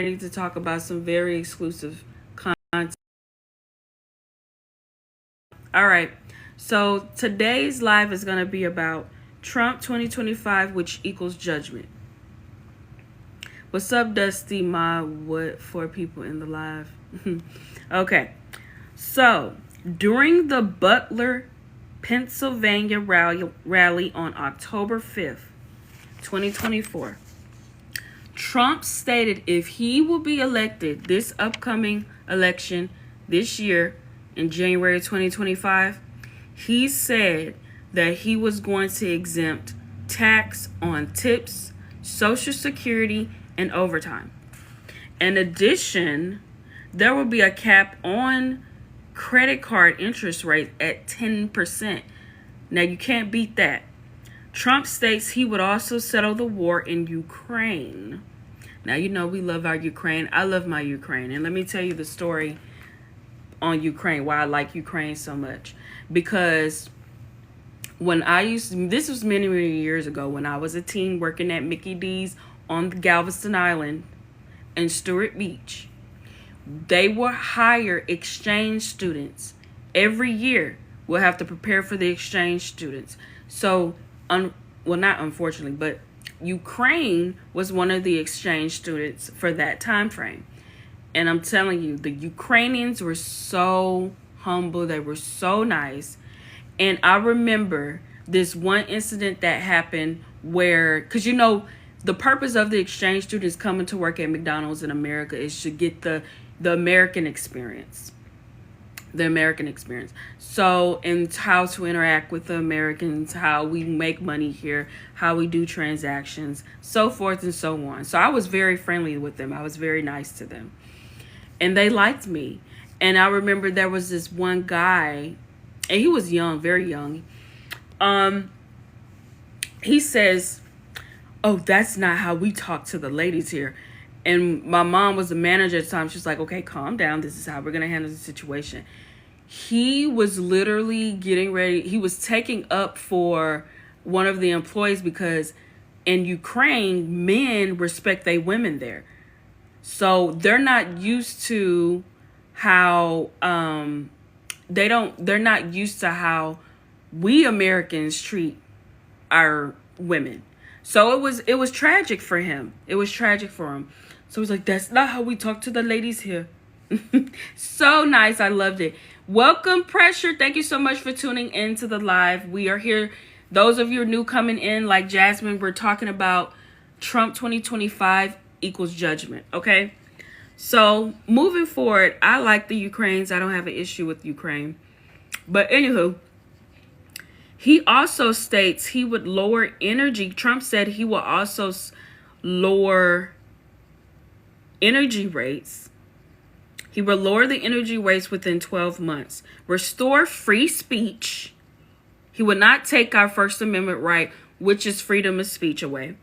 ready to talk about some very exclusive content. All right. So today's live is going to be about Trump 2025, which equals judgment. What's up, Dusty? What for people in the live? Okay. So during the Butler, Pennsylvania rally on October 5th, 2024, Trump stated if he will be elected this upcoming election this year in January 2025, he said that he was going to exempt tax on tips, Social Security, and overtime. In addition, there will be a cap on credit card interest rates at 10%. Now, you can't beat that. Trump states he would also settle the war in Ukraine. Now, you know we love our Ukraine. I love my Ukraine. And let me tell you the story on Ukraine, why I like Ukraine so much. Because this was many, many years ago when I was a teen working at Mickey D's on Galveston Island and Stewart Beach. They will hire exchange students. Every year, we'll have to prepare for the exchange students. So, not unfortunately, but Ukraine was one of the exchange students for that time frame. And I'm telling you, the Ukrainians were so humble. They were so nice. And I remember this one incident that happened where, because the purpose of the exchange students coming to work at McDonald's in America is to get the American experience. The American experience. So, and how to interact with the Americans, how we make money here, how we do transactions, so forth and so on. So I was very friendly with them. I was very nice to them. And they liked me. And I remember there was this one guy, and he was young, very young. He says, "Oh, that's not how we talk to the ladies here." And my mom was the manager at the time. She's like, "Okay, calm down. This is how we're going to handle the situation." He was literally getting ready. He was taking up for one of the employees because in Ukraine, men respect their women there. So they're not used to how they're not used to how we Americans treat our women. So it was tragic for him. It was tragic for him. So he's like, "That's not how we talk to the ladies here." So nice. I loved it. Welcome, Pressure. Thank you so much for tuning into the live. We are here. Those of you new coming in, like Jasmine, we're talking about Trump 2025 equals judgment. Okay. So moving forward, I like the Ukrainians. I don't have an issue with Ukraine. But anywho, he also states he would lower energy. Trump said he will also lower energy rates. He will lower the energy rates within 12 months. Restore free speech. He would not take our First Amendment right, which is freedom of speech, away.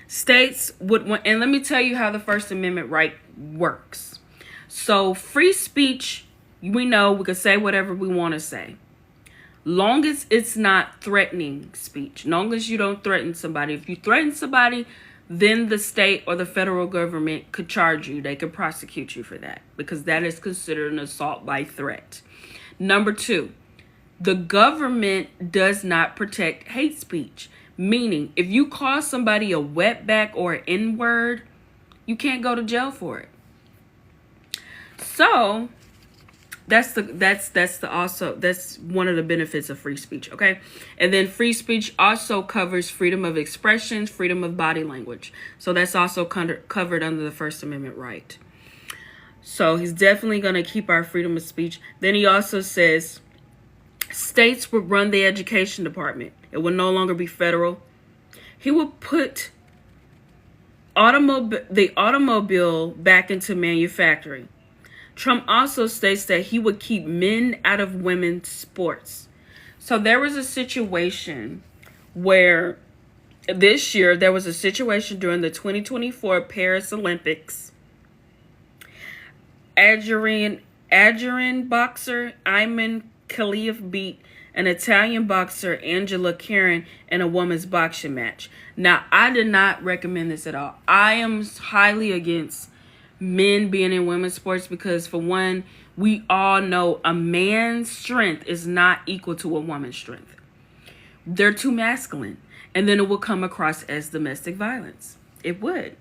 States would want, and let me tell you how the First Amendment right works. So free speech, we know we can say whatever we want to say. Long as it's not threatening speech. Long as you don't threaten somebody. If you threaten somebody, then the state or the federal government could charge you. They could prosecute you for that because that is considered an assault by threat. Number 2, the government does not protect hate speech. Meaning, if you call somebody a wetback or an N-word, you can't go to jail for it. So that's one of the benefits of free speech, okay? And then free speech also covers freedom of expression, freedom of body language. So that's also covered under the First Amendment right. So he's definitely going to keep our freedom of speech. Then he also says states will run the education department. It will no longer be federal. He will put the automobile back into manufacturing. Trump also states that he would keep men out of women's sports. So there was a situation where this year, there was a situation during the 2024 Paris Olympics. Algerian boxer Ayman Khalif beat an Italian boxer, Angela Karen, in a women's boxing match. Now, I did not recommend this at all. I am highly against men being in women's sports because, for one, we all know a man's strength is not equal to a woman's strength. They're too masculine. And then it will come across as domestic violence. It would.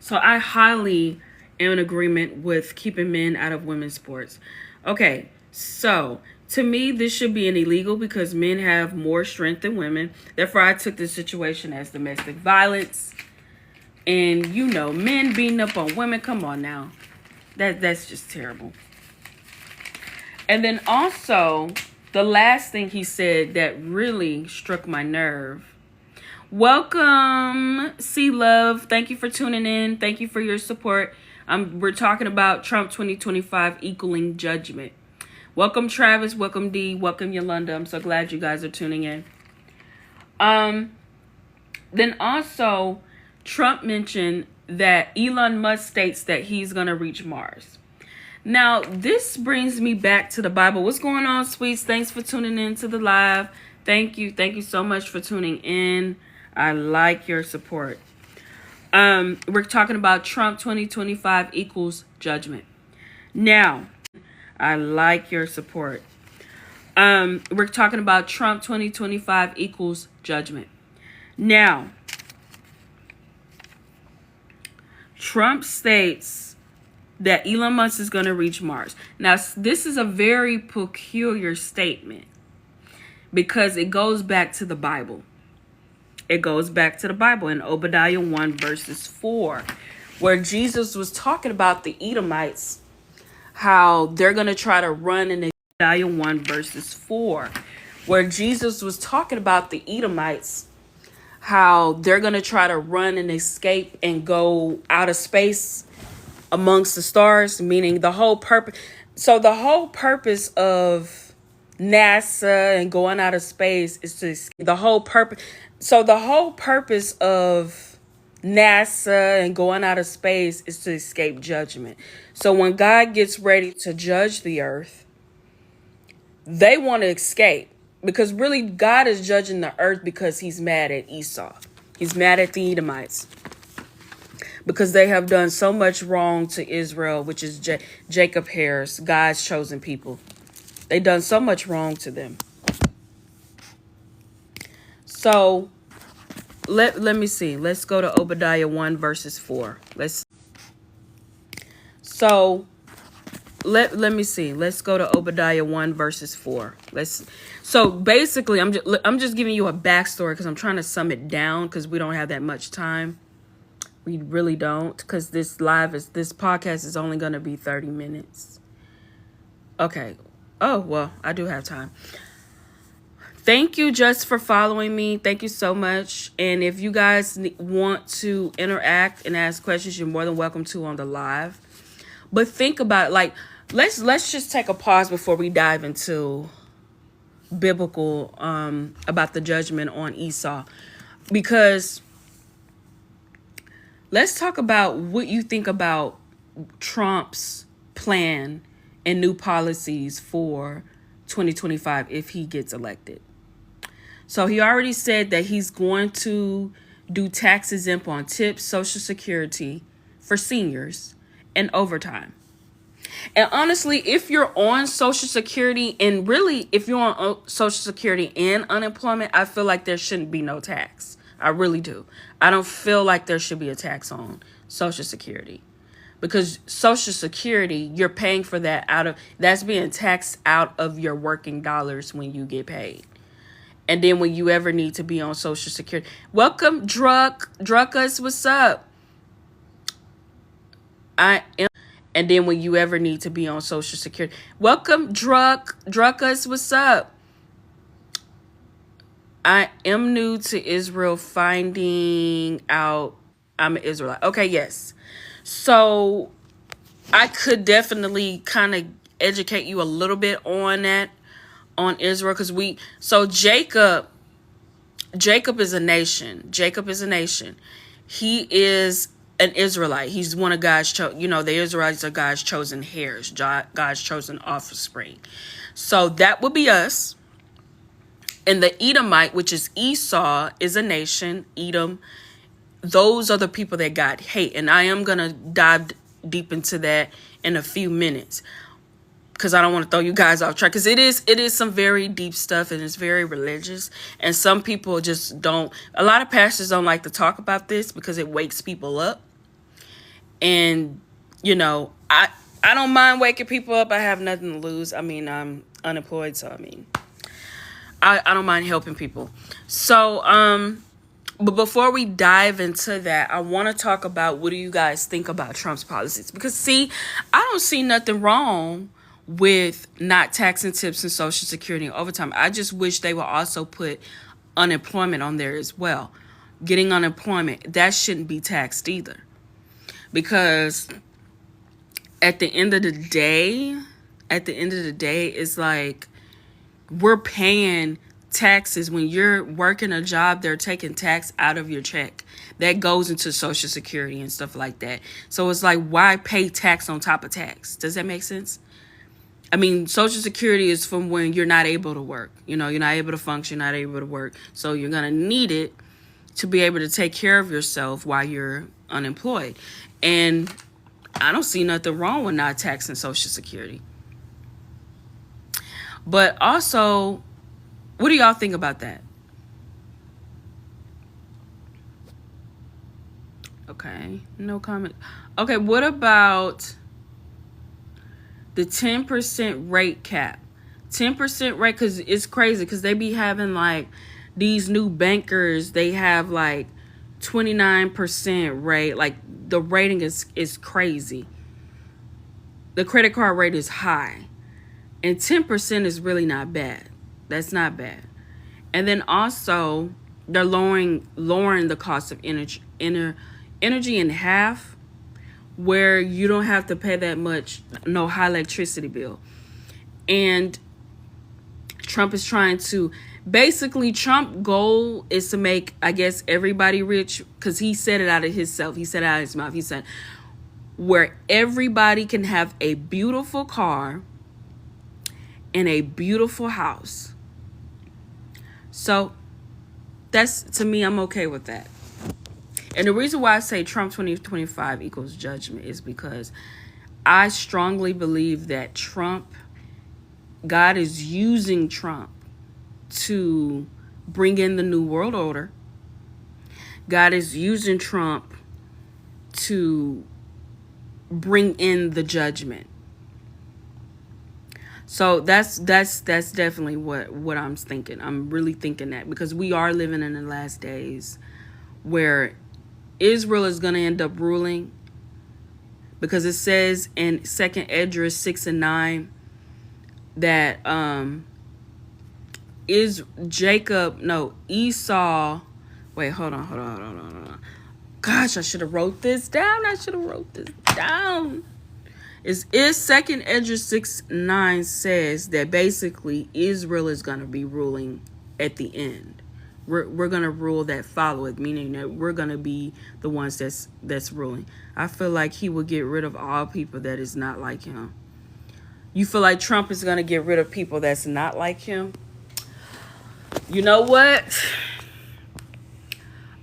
So I highly am in agreement with keeping men out of women's sports. Okay, so to me, this should be an illegal because men have more strength than women. Therefore, I took this situation as domestic violence. And you know, men beating up on women, come on now. That's just terrible. And then also, the last thing he said that really struck my nerve. Welcome, C Love. Thank you for tuning in. Thank you for your support. We're talking about Trump 2025 equaling judgment. Welcome, Travis. Welcome, D. Welcome, Yolanda. I'm so glad you guys are tuning in. Then also, Trump mentioned that Elon Musk states that he's going to reach Mars. Now, this brings me back to the Bible. What's going on, sweets? Thanks for tuning in to the live. Thank you. Thank you so much for tuning in. I like your support. We're talking about Trump 2025 equals judgment. Now, I like your support. We're talking about Trump 2025 equals judgment. Now, Trump states that Elon Musk is going to reach Mars. Now, this is a very peculiar statement because it goes back to the Bible. It goes back to the Bible in Obadiah 1 verses 4, where Jesus was talking about the Edomites, how they're going to try to run in Obadiah 1 verses 4, where Jesus was talking about the Edomites, how they're going to try to run and escape and go out of space amongst the stars, meaning the whole purpose. So the whole purpose of NASA and going out of space is to escape. The whole purpose of NASA and going out of space is to escape judgment. So when God gets ready to judge the earth, they want to escape. Because really, God is judging the earth because he's mad at Esau. He's mad at the Edomites. Because they have done so much wrong to Israel, which is Jacob Harris, God's chosen people. They've done so much wrong to them. So, let me see. Let's go to Obadiah 1 verses 4. Let me see. Let's go to Obadiah 1 verses 4. So basically, I'm just giving you a backstory because I'm trying to sum it down because we don't have that much time. We really don't, because this podcast is only going to be 30 minutes. Okay. Oh, well, I do have time. Thank you just for following me. Thank you so much. And if you guys want to interact and ask questions, you're more than welcome to on the live. But think about it, like, let's just take a pause before we dive into biblical about the judgment on Esau, because let's talk about what you think about Trump's plan and new policies for 2025 if he gets elected. So he already said that he's going to do tax exempt on tips, Social Security for seniors, and overtime. And honestly, if you're on Social Security, and really if you're on Social Security and unemployment, I feel like there shouldn't be no tax. I really do. I don't feel like there should be a tax on Social Security, because Social Security, you're paying for that that's being taxed out of your working dollars when you get paid. And then when you ever need to be on Social Security. Welcome, Druckus, what's up? And then when you ever need to be on Social Security. Welcome, Druckus, what's up? I am new to Israel, finding out I'm an Israelite. Okay, yes. So I could definitely kind of educate you a little bit on that, on Israel, because Jacob is a nation. Jacob is a nation. He is an Israelite. He's one of God's the Israelites are God's chosen heirs, God's chosen offspring. So that would be us. And the Edomite, which is Esau, is a nation. Edom, those are the people that God hate. And I am going to dive deep into that in a few minutes, because I don't want to throw you guys off track, because it is some very deep stuff, and it's very religious, and some people just don't, a lot of pastors don't like to talk about this because it wakes people up. And I don't mind waking people up. I have nothing to lose. I mean, I'm unemployed, so I don't mind helping people. So but before we dive into that, I want to talk about, what do you guys think about Trump's policies? Because see, I don't see nothing wrong with not taxing tips and Social Security and overtime. I just wish they would also put unemployment on there as well. Getting unemployment, that shouldn't be taxed either. Because at the end of the day, it's like, we're paying taxes. When you're working a job, they're taking tax out of your check that goes into Social Security and stuff like that. So it's like, why pay tax on top of tax? Does that make sense? I mean, Social Security is from when you're not able to work. You're not able to function, not able to work. So you're going to need it to be able to take care of yourself while you're unemployed. And I don't see nothing wrong with not taxing Social Security. But also, what do y'all think about that? Okay, no comment. Okay, what about the 10% rate cap? 10% rate, because it's crazy, because they be having like these new bankers, they have like 29% rate. Like, the rating is crazy. The credit card rate is high. And 10% is really not bad. That's not bad. And then also, they're lowering the cost of energy in half, where you don't have to pay that much, no high electricity bill. And Trump is trying to, basically, Trump's goal is to make, I guess, everybody rich, because he said it out of himself. He said it out of his mouth. He said, where everybody can have a beautiful car and a beautiful house. So that's, to me, I'm okay with that. And the reason why I say Trump 2025 equals judgment is because I strongly believe that God is using Trump to bring in the new world order. God is using Trump to bring in the judgment. So that's definitely what I'm thinking. I'm really thinking that, because we are living in the last days where Israel is going to end up ruling, because it says in 2nd Esdras 6:9 that Esau. Wait, hold on. Gosh, I should have wrote this down. Is 2nd Esdras 6:9 says that basically Israel is going to be ruling at the end. We're going to rule that followeth, meaning that we're going to be the ones that's ruling. I feel like he will get rid of all people that is not like him. You feel like Trump is going to get rid of people that's not like him? You know what?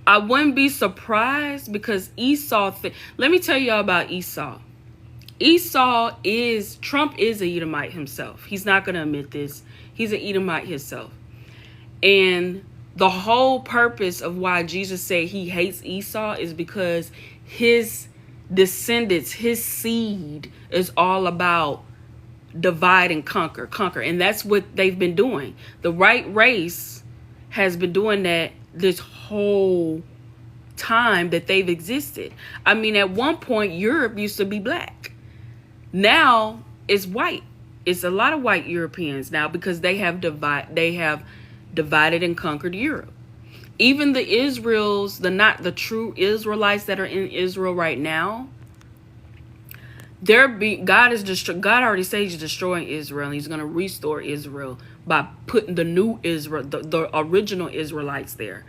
I wouldn't be surprised, because Esau, let me tell y'all about Esau. Trump is a Edomite himself. He's not going to admit this. He's an Edomite himself. And the whole purpose of why Jesus said he hates Esau is because his descendants, his seed, is all about divide and conquer. And that's what they've been doing. The right race has been doing that this whole time that they've existed. I mean, at one point, Europe used to be black. Now it's white. It's a lot of white Europeans now, because they have divided and conquered Europe. Even the not the true Israelites that are in Israel right now, God already said he's destroying Israel, and he's going to restore Israel by putting the new Israel, the original Israelites there.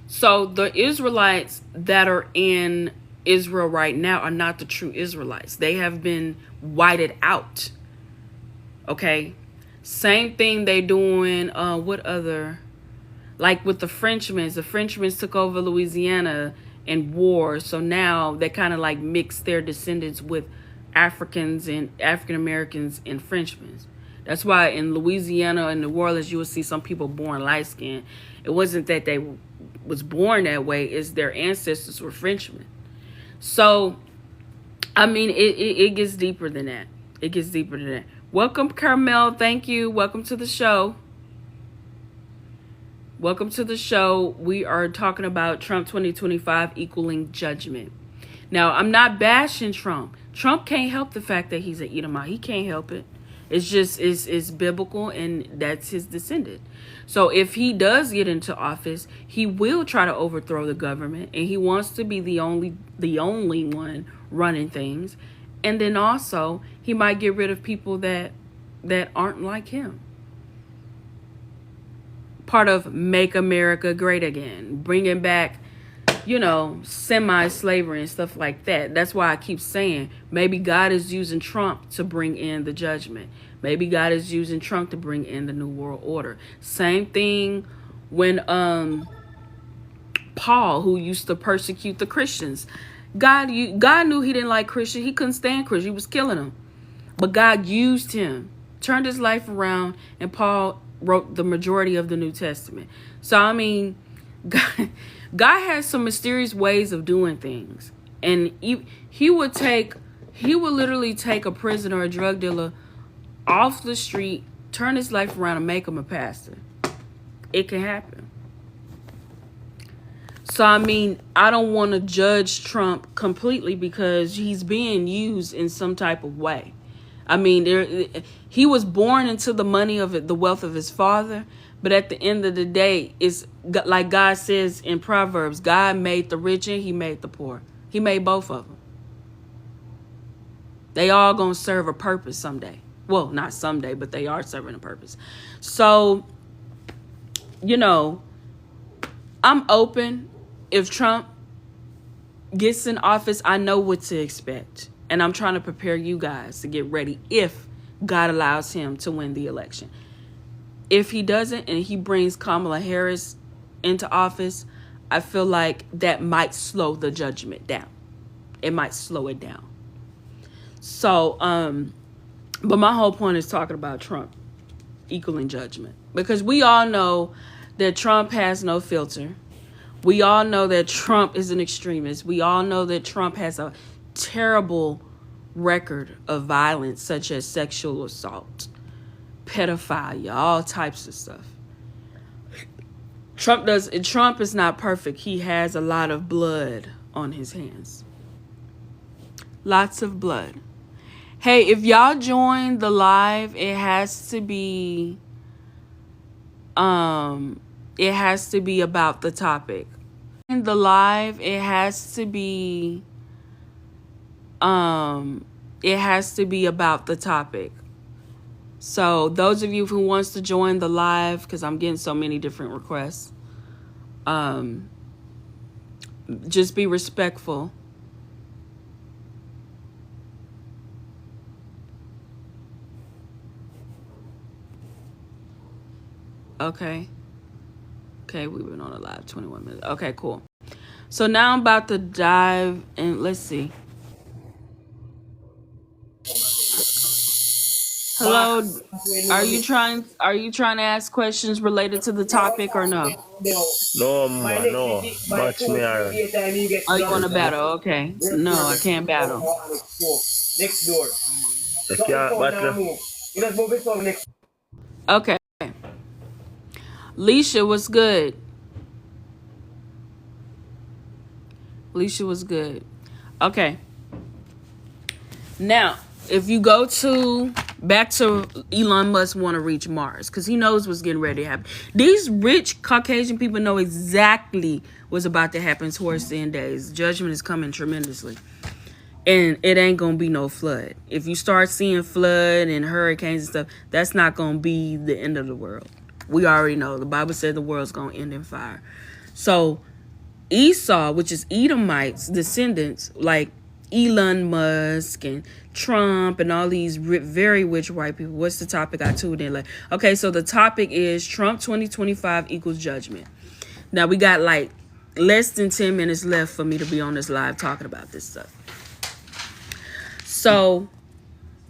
So the Israelites that are in Israel right now are not the true Israelites. They have been whited out. Okay? Same thing they doing. What other? Like with the Frenchmen. The Frenchmen took over Louisiana in war, so now they kind of like mix their descendants with Africans and African Americans and Frenchmen. That's why in Louisiana and New Orleans you will see some people born light skinned. It wasn't that they was born that way; it's their ancestors were Frenchmen. So, I mean, it gets deeper than that. It gets deeper than that. Welcome, Carmel. Thank you. Welcome to the show. Welcome to the show. We are talking about Trump 2025 equaling judgment. Now, I'm not bashing Trump. Trump can't help the fact that he's an Edomite. He can't help it. It's just, it's biblical, and that's his descendant. So if he does get into office, he will try to overthrow the government, and he wants to be the only one running things. And then also, he might get rid of people that aren't like him. Part of Make America Great Again, bringing back, semi-slavery and stuff like that. That's why I keep saying maybe God is using Trump to bring in the judgment. Maybe God is using Trump to bring in the New World Order. Same thing when Paul, who used to persecute the Christians. God knew he didn't like Christians. He couldn't stand Christians. He was killing them. But God used him, turned his life around, and Paul wrote the majority of the New Testament. So, I mean, God has some mysterious ways of doing things. And he would literally take a prisoner or a drug dealer off the street, turn his life around, and make him a pastor. It can happen. So, I mean, I don't want to judge Trump completely because he's being used in some type of way. I mean, he was born into the money of it, the wealth of his father. But at the end of the day, it's like God says in Proverbs, God made the rich and he made the poor. He made both of them. They all going to serve a purpose someday. Well, not someday, but they are serving a purpose. So, I'm open. If Trump gets in office, I know what to expect. And I'm trying to prepare you guys to get ready if God allows him to win the election. If he doesn't and he brings Kamala Harris into office, I feel like that might slow the judgment down. It might slow it down. So, but my whole point is talking about Trump equaling judgment. Because we all know that Trump has no filter. We all know that Trump is an extremist. We all know that Trump has a terrible record of violence, such as sexual assault, pedophilia, all types of stuff. Trump is not perfect. He has a lot of blood on his hands. Lots of blood. Hey, if y'all join the live, it has to be about the topic. In the live, it has to be about the topic. So those of you who wants to join the live, because I'm getting so many different requests, just be respectful. Okay, we've been on a live 21 minutes. Okay, cool. So now I'm about to dive in. Let's see. Hello, are you trying to ask questions related to the topic or no? No, no. Match me iron. Oh, you want to battle? Okay. No, I can't battle. Next door. I can't battle. Okay. Leisha was good. Leisha was good. Okay. Now, if you go back to Elon Musk want to reach Mars because he knows what's getting ready to happen. These rich Caucasian people know exactly what's about to happen towards the end days. Judgment is coming tremendously. And it ain't going to be no flood. If you start seeing flood and hurricanes and stuff, that's not going to be the end of the world. We already know. The Bible said the world's going to end in fire. So Esau, which is Edomites, descendants, like Elon Musk and Trump and all these very rich white people. What's the topic I tuned in like? Okay, so the topic is Trump 2025 equals judgment. Now we got like less than 10 minutes left for me to be on this live talking about this stuff. So,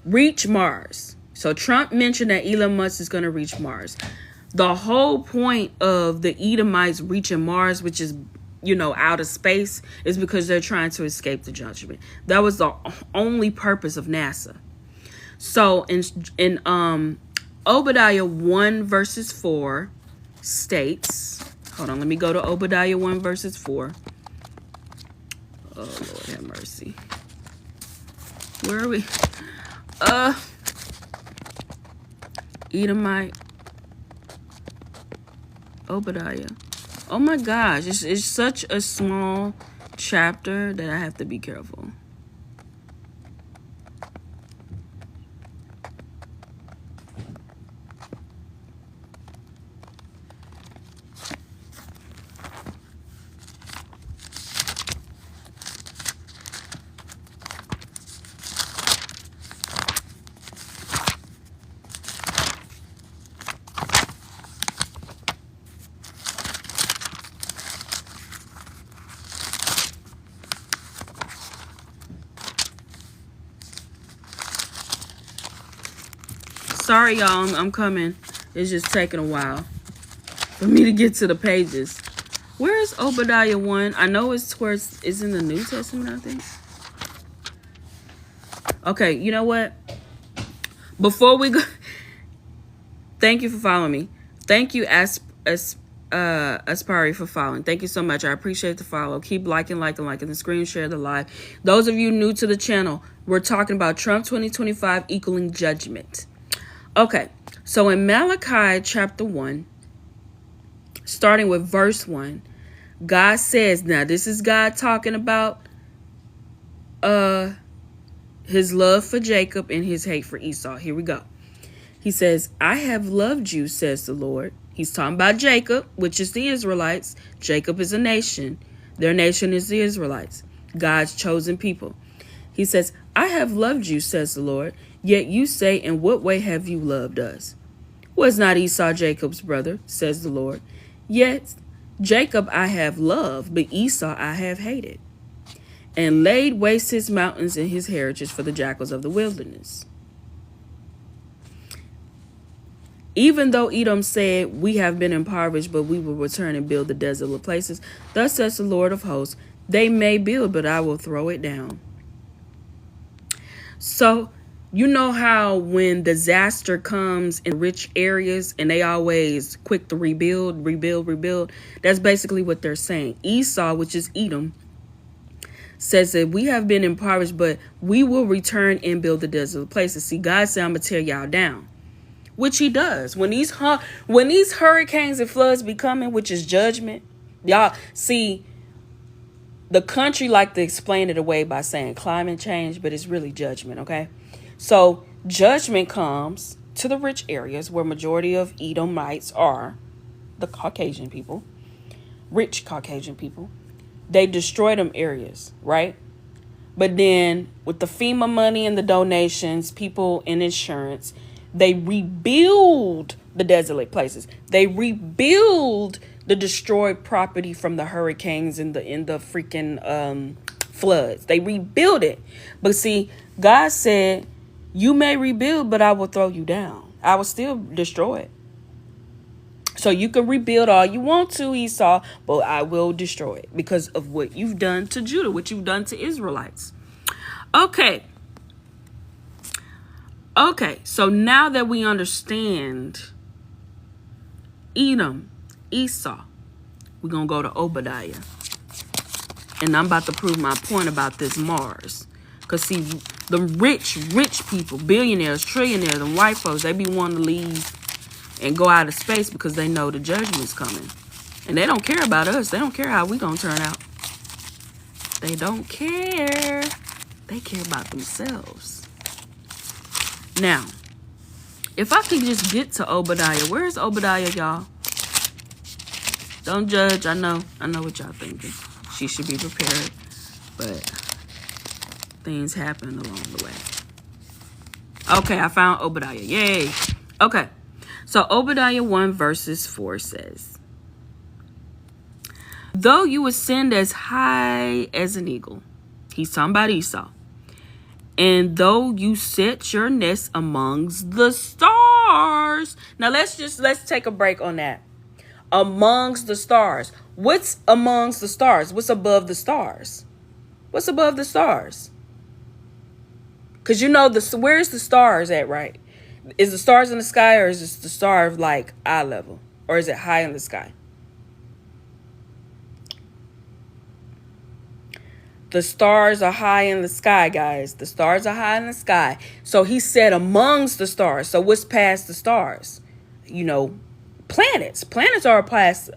reach Mars. So Trump mentioned that Elon Musk is going to reach Mars. The whole point of the Edomites reaching Mars, which is, outer space, is because they're trying to escape the judgment. That was the only purpose of NASA. So in Obadiah 1 verses 4 states, hold on, let me go to Obadiah 1 verses 4. Oh, Lord have mercy. Where are we? Edomite. Obadiah. Oh my gosh, it's such a small chapter that I have to be careful. Sorry, y'all, I'm coming. It's just taking a while for me to get to the pages. Where is Obadiah 1? I know it's towards, it's in the New Testament, I think. Okay, you know what? Before we go, thank you for following me. Thank you, Aspari, for following. Thank you so much. I appreciate the follow. Keep liking the screen, share the live. Those of you new to the channel, we're talking about Trump 2025 equaling judgment. Okay, so in Malachi chapter 1, starting with verse 1, God says, now this is God talking about his love for Jacob and his hate for Esau. Here we go. He says, I have loved you, says the Lord. He's talking about Jacob, which is the Israelites. Jacob is a nation. Their nation is the Israelites, God's chosen people. He says, I have loved you, says the Lord. Yet you say, in what way have you loved us? Was not Esau Jacob's brother, says the Lord? Yet Jacob I have loved, but Esau I have hated, and laid waste his mountains and his heritage for the jackals of the wilderness. Even though Edom said, we have been impoverished, but we will return and build the desolate places, thus says the Lord of hosts, they may build, but I will throw it down. So, you know how when disaster comes in rich areas and they always quick to rebuild, that's basically what they're saying. Esau, which is Edom, says that we have been impoverished, but we will return and build the desolate places. See, God said, I'm going to tear y'all down, which he does. When these hurricanes and floods be coming, which is judgment, y'all see, the country like to explain it away by saying climate change, but it's really judgment, okay? So judgment comes to the rich areas where majority of Edomites are, the Caucasian people, rich Caucasian people. They destroy them areas, right? But then with the FEMA money and the donations, people in insurance, they rebuild the desolate places. They rebuild the destroyed property from the hurricanes and the freaking floods. They rebuild it. But see, God said, you may rebuild, but I will throw you down. I will still destroy it. So you can rebuild all you want to, Esau, but I will destroy it because of what you've done to Judah, what you've done to Israelites. Okay, so now that we understand Edom, Esau, we're going to go to Obadiah. And I'm about to prove my point about this Mars. Because, see, the rich people, billionaires, trillionaires, and white folks, they be wanting to leave and go out of space because they know the judgment's coming. And they don't care about us. They don't care how we going to turn out. They don't care. They care about themselves. Now, if I could just get to Obadiah. Where's Obadiah, y'all? Don't judge. I know what y'all thinking. She should be prepared. But things happen along the way. Okay, I found Obadiah. Yay. Okay. So Obadiah 1 verses 4 says, though you ascend as high as an eagle, he's talking about Esau, and though you set your nest amongst the stars. Now let's take a break on that. Amongst the stars. What's amongst the stars? What's above the stars? What's above the stars? Because you know, where's the stars at, right? Is the stars in the sky, or is it the star of like eye level? Or is it high in the sky? The stars are high in the sky, guys. The stars are high in the sky. So he said amongst the stars. So what's past the stars? You know, planets. Planets are past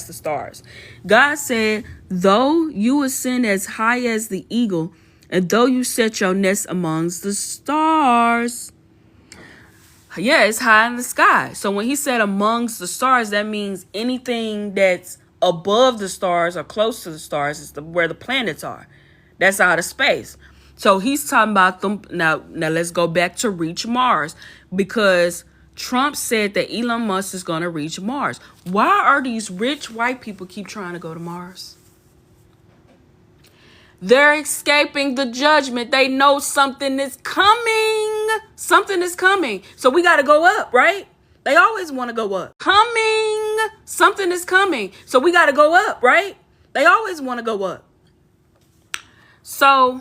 the stars. God said, though you ascend as high as the eagle, and though you set your nest amongst the stars. Yeah, it's high in the sky. So when he said amongst the stars, that means anything that's above the stars or close to the stars is where the planets are. That's outer space. So he's talking about them. Now let's go back to reach Mars, because Trump said that Elon Musk is going to reach Mars. Why are these rich white people keep trying to go to Mars? They're escaping the judgment. They know something is coming. Something is coming. So we got to go up, right? They always want to go up. Coming. Something is coming. So we got to go up, right? They always want to go up. So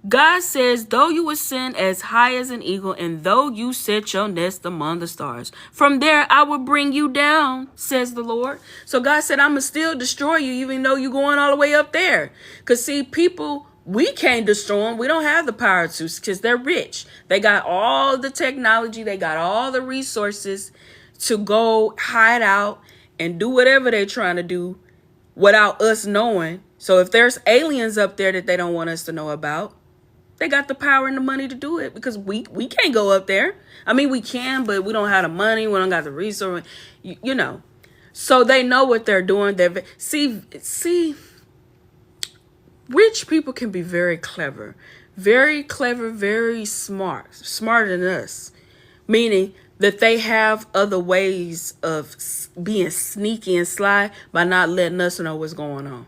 God says, though you ascend as high as an eagle, and though you set your nest among the stars, from there I will bring you down, says the Lord. So God said, I'm going to still destroy you, even though you're going all the way up there. Because see, people, we can't destroy them. We don't have the power to, because they're rich. They got all the technology. They got all the resources to go hide out and do whatever they're trying to do without us knowing. So if there's aliens up there that they don't want us to know about, they got the power and the money to do it, because we can't go up there. I mean, we can, but we don't have the money. We don't got the resource, you know. So they know what they're doing. See, rich people can be very clever, very smart, smarter than us, meaning that they have other ways of being sneaky and sly by not letting us know what's going on.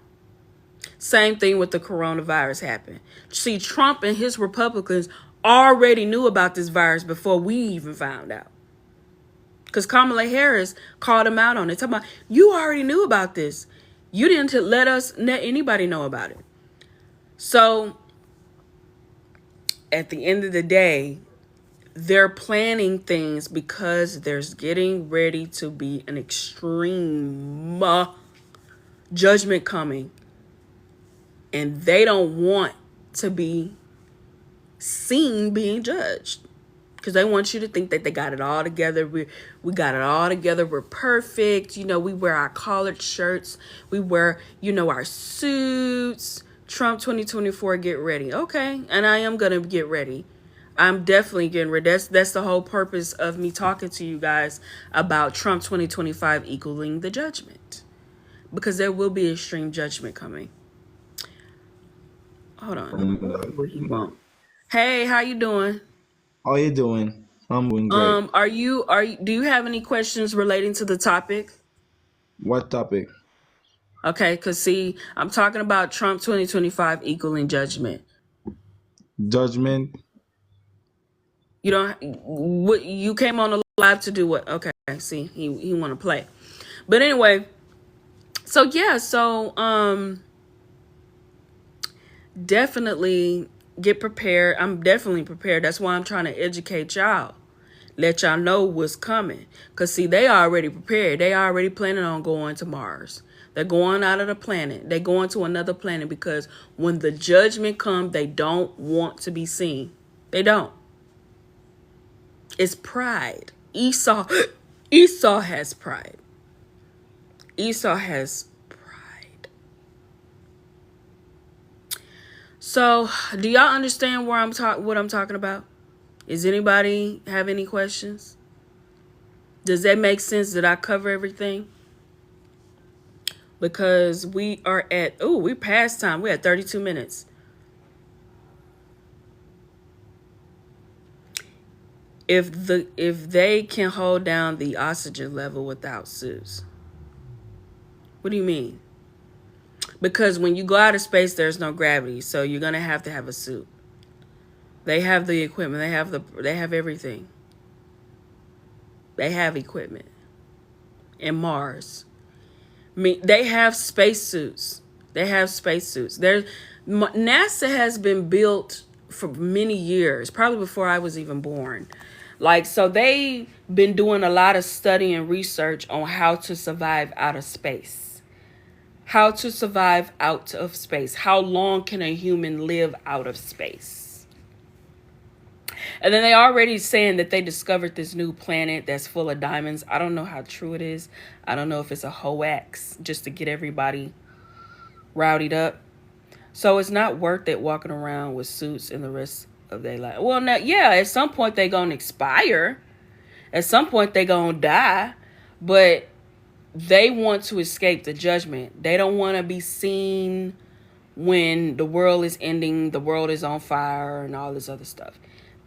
Same thing with the coronavirus happened. See, Trump and his Republicans already knew about this virus before we even found out. Because Kamala Harris called him out on it. Talking about, you already knew about this. You didn't let anybody know about it. So at the end of the day, they're planning things because there's getting ready to be an extreme judgment coming. And they don't want to be seen being judged, because they want you to think that they got it all together. We got it all together. We're perfect. You know, we wear our collared shirts. We wear, you know, our suits. Trump 2024, get ready. Okay. And I am going to get ready. I'm definitely getting ready. That's the whole purpose of me talking to you guys about Trump 2025 equaling the judgment, because there will be extreme judgment coming. Hold on. Hey, how you doing? How you doing? I'm doing great. Do you have any questions relating to the topic? What topic? Okay, because see, I'm talking about Trump 2025 equaling judgment. Judgment? You came on the live to do what? Okay, see, he want to play. But anyway, so yeah, definitely get prepared. I'm definitely prepared. That's why I'm trying to educate y'all. Let y'all know what's coming. Because, see, they already prepared. They already planning on going to Mars. They're going out of the planet. They're going to another planet, because when the judgment comes, they don't want to be seen. They don't. It's pride. Esau has pride. Esau has pride. So, do y'all understand what I'm talking about? Is anybody have any questions? Does that make sense? Did I cover everything? Because we are we're past time. We're at 32 minutes. if they can hold down the oxygen level without suits. What do you mean? Because when you go out of space, there's no gravity, so you're gonna have to have a suit. They have the equipment. They have everything. They have equipment. In Mars, I mean, they have spacesuits. NASA has been built for many years, probably before I was even born. Like, so they've been doing a lot of study and research on how to survive out of space. How to survive out of space. How long can a human live out of space? And then they already saying that they discovered this new planet that's full of diamonds. I don't know how true it is. I don't know if it's a hoax just to get everybody rowdied up. So it's not worth it walking around with suits in the rest of their life. Well, now, yeah, at some point they're going to expire. At some point they're going to die. But they want to escape the judgment. They don't want to be seen when the world is ending, the world is on fire, and all this other stuff.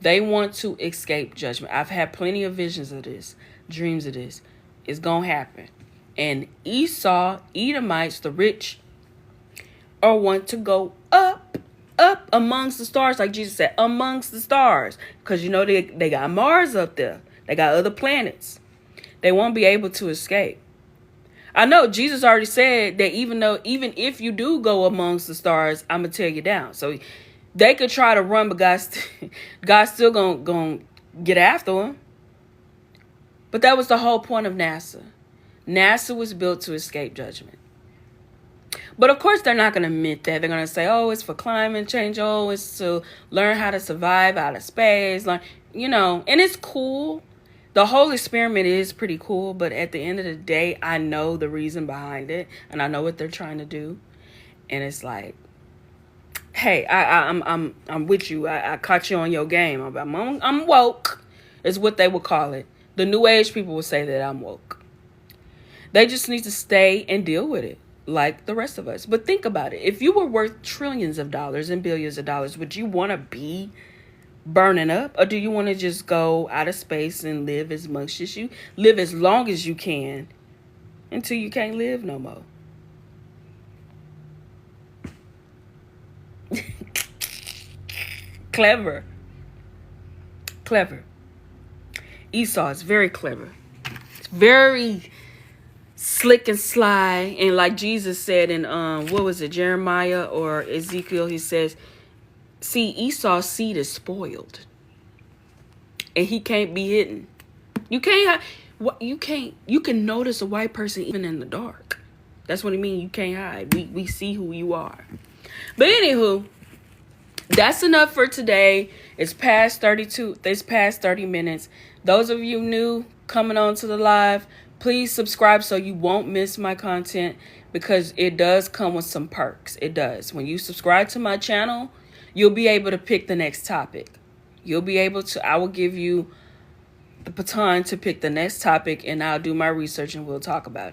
They want to escape judgment. I've had plenty of visions of this, dreams of this. It's going to happen. And Esau, Edomites, the rich, or want to go up amongst the stars, like Jesus said, amongst the stars. Because, you know, they got Mars up there. They got other planets. They won't be able to escape. I know Jesus already said that even if you do go amongst the stars, I'm going to tear you down. So they could try to run, but God's still going to get after them. But that was the whole point of NASA. NASA was built to escape judgment. But of course, they're not going to admit that. They're going to say, oh, it's for climate change. Oh, it's to learn how to survive out of space. And it's cool. The whole experiment is pretty cool. But at the end of the day, I know the reason behind it. And I know what they're trying to do. And it's like, hey, I'm with you. I caught you on your game. I'm woke, is what they would call it. The New Age people would say that I'm woke. They just need to stay and deal with it like the rest of us. But think about it. If you were worth trillions of dollars and billions of dollars, would you want to be burning up? Or do you want to just go out of space and live as much as you live, as long as you can, until you can't live no more? Clever. Esau is very clever. It's very slick and sly. And like Jesus said in Jeremiah or Ezekiel, he says, see, Esau's seed is spoiled. And he can't be hidden. You can notice a white person even in the dark. That's what I mean. You can't hide. We see who you are. But anywho, that's enough for today. It's past 30 minutes. Those of you new coming on to the live, please subscribe so you won't miss my content, because it does come with some perks. It does. When you subscribe to my channel, you'll be able to pick the next topic. I will give you the baton to pick the next topic, and I'll do my research and we'll talk about it.